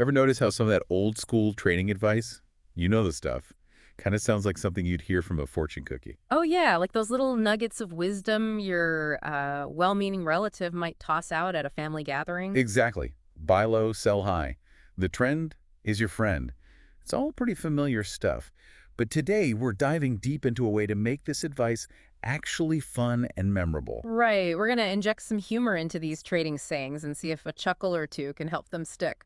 Ever notice how some of that old school trading advice, you know the stuff, kind of sounds like something you'd hear from a fortune cookie? Oh, yeah, like those little nuggets of wisdom your well-meaning relative might toss out at a family gathering. Exactly. Buy low, sell high. The trend is your friend. It's all pretty familiar stuff. But today, we're diving deep into a way to make this advice actually fun and memorable. Right, we're going to inject some humor into these trading sayings and see if a chuckle or two can help them stick.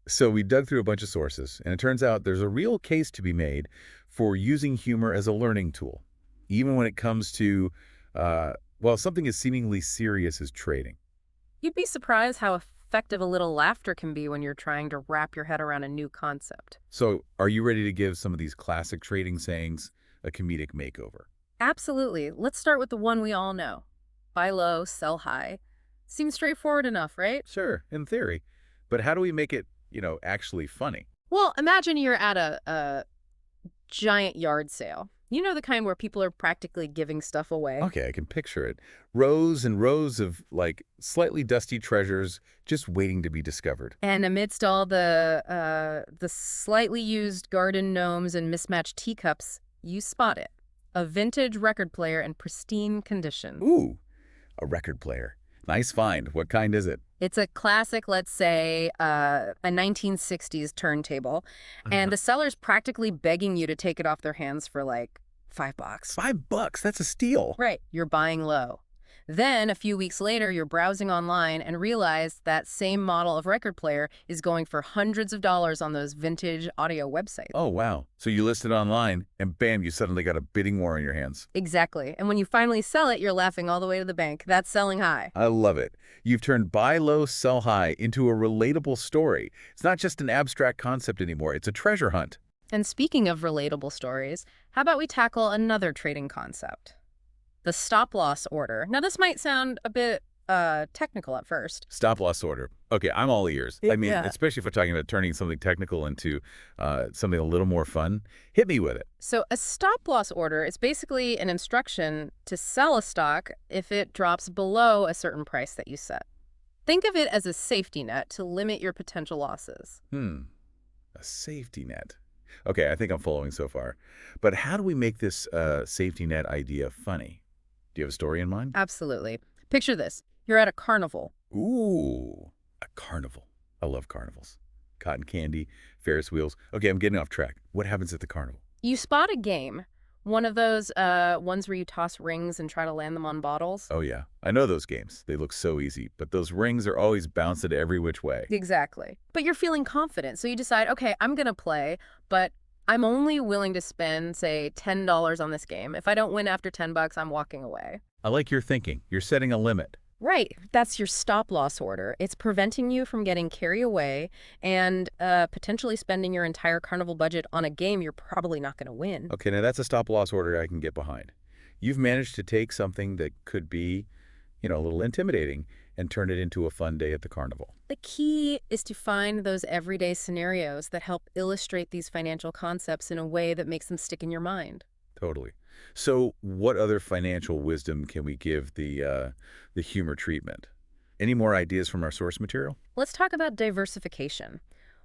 So we dug through a bunch of sources, and it turns out there's a real case to be made for using humor as a learning tool, even when it comes to, well, something as seemingly serious as trading. You'd be surprised how effective a little laughter can be when you're trying to wrap your head around a new concept. So are you ready to give some of these classic trading sayings a comedic makeover? Absolutely. Let's start with the one we all know. Buy low, sell high. Seems straightforward enough, right? Sure, in theory. But how do we make it, actually funny? Well, imagine you're at a giant yard sale. You know, the kind where people are practically giving stuff away. Okay, I can picture it. Rows and rows of, like, slightly dusty treasures just waiting to be discovered. And amidst all the slightly used garden gnomes and mismatched teacups, you spot it. A vintage record player in pristine condition. Ooh, a record player. Nice find. What kind is it? It's a classic, let's say, a 1960s turntable, and the seller's practically begging you to take it off their hands for like $5. $5. That's a steal. Right, you're buying low. Then, a few weeks later, you're browsing online and realize that same model of record player is going for hundreds of dollars on those vintage audio websites. Oh, wow. So you list it online, and bam, you suddenly got a bidding war on your hands. Exactly. And when you finally sell it, you're laughing all the way to the bank. That's selling high. I love it. You've turned buy low, sell high into a relatable story. It's not just an abstract concept anymore. It's a treasure hunt. And speaking of relatable stories, how about we tackle another trading concept? The stop-loss order. Now, this might sound a bit technical at first. Stop loss order. Okay, I'm all ears. I mean, Yeah. especially if we're talking about turning something technical into something a little more fun. Hit me with it. So a stop-loss order is basically an instruction to sell a stock if it drops below a certain price that you set. Think of it as a safety net to limit your potential losses. A safety net. Okay, I think I'm following so far. But how do we make this safety net idea funny? Do you have a story in mind? Absolutely. Picture this. You're at a carnival. Ooh, a carnival. I love carnivals. Cotton candy, Ferris wheels. Okay, I'm getting off track. What happens at the carnival? You spot a game, one of those ones where you toss rings and try to land them on bottles. Oh, yeah. I know those games. They look so easy, but those rings are always bouncing every which way. Exactly. But you're feeling confident, so you decide, okay, I'm going to play, but I'm only willing to spend, say, $10 on this game. If I don't win after $10, I'm walking away. I like your thinking. You're setting a limit. Right. That's your stop-loss order. It's preventing you from getting carried away and potentially spending your entire carnival budget on a game you're probably not going to win. Okay, now that's a stop-loss order I can get behind. You've managed to take something that could be, a little intimidating and turn it into a fun day at the carnival. The key is to find those everyday scenarios that help illustrate these financial concepts in a way that makes them stick in your mind. Totally. So what other financial wisdom can we give the humor treatment? Any more ideas from our source material? Let's talk about diversification.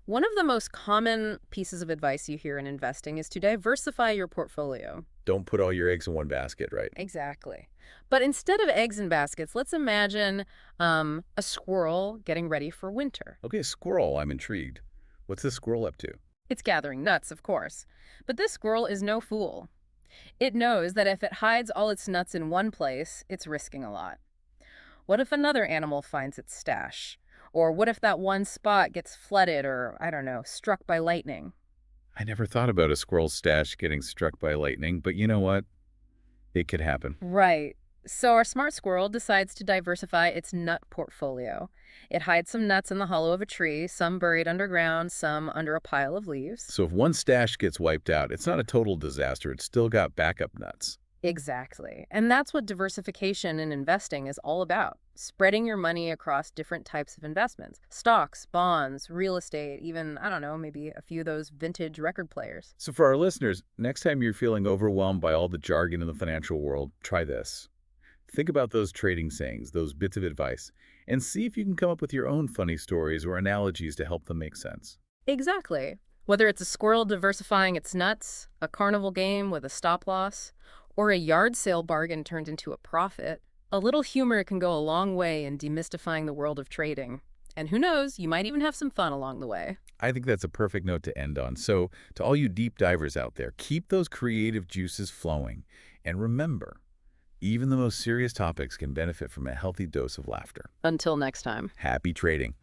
One of the most common pieces of advice you hear in investing is to diversify your portfolio. Don't put all your eggs in one basket, right? Exactly. But instead of eggs in baskets, let's imagine a squirrel getting ready for winter. Okay, squirrel, I'm intrigued. What's this squirrel up to? It's gathering nuts, of course. But this squirrel is no fool. It knows that if it hides all its nuts in one place, it's risking a lot. What if another animal finds its stash? Or what if that one spot gets flooded or, I don't know, struck by lightning? I never thought about a squirrel's stash getting struck by lightning, but you know what? It could happen. Right. So our smart squirrel decides to diversify its nut portfolio. It hides some nuts in the hollow of a tree, some buried underground, some under a pile of leaves. So if one stash gets wiped out, it's not a total disaster. It's still got backup nuts. Exactly. And that's what diversification in investing is all about. Spreading your money across different types of investments. Stocks, bonds, real estate, even, I don't know, maybe a few of those vintage record players. So for our listeners, next time you're feeling overwhelmed by all the jargon in the financial world, try this. Think about those trading sayings, those bits of advice, and see if you can come up with your own funny stories or analogies to help them make sense. Exactly. Whether it's a squirrel diversifying its nuts, a carnival game with a stop loss, or a yard sale bargain turned into a profit, a little humor can go a long way in demystifying the world of trading. And who knows, you might even have some fun along the way. I think that's a perfect note to end on. So, to all you deep divers out there, keep those creative juices flowing. And remember, even the most serious topics can benefit from a healthy dose of laughter. Until next time. Happy trading.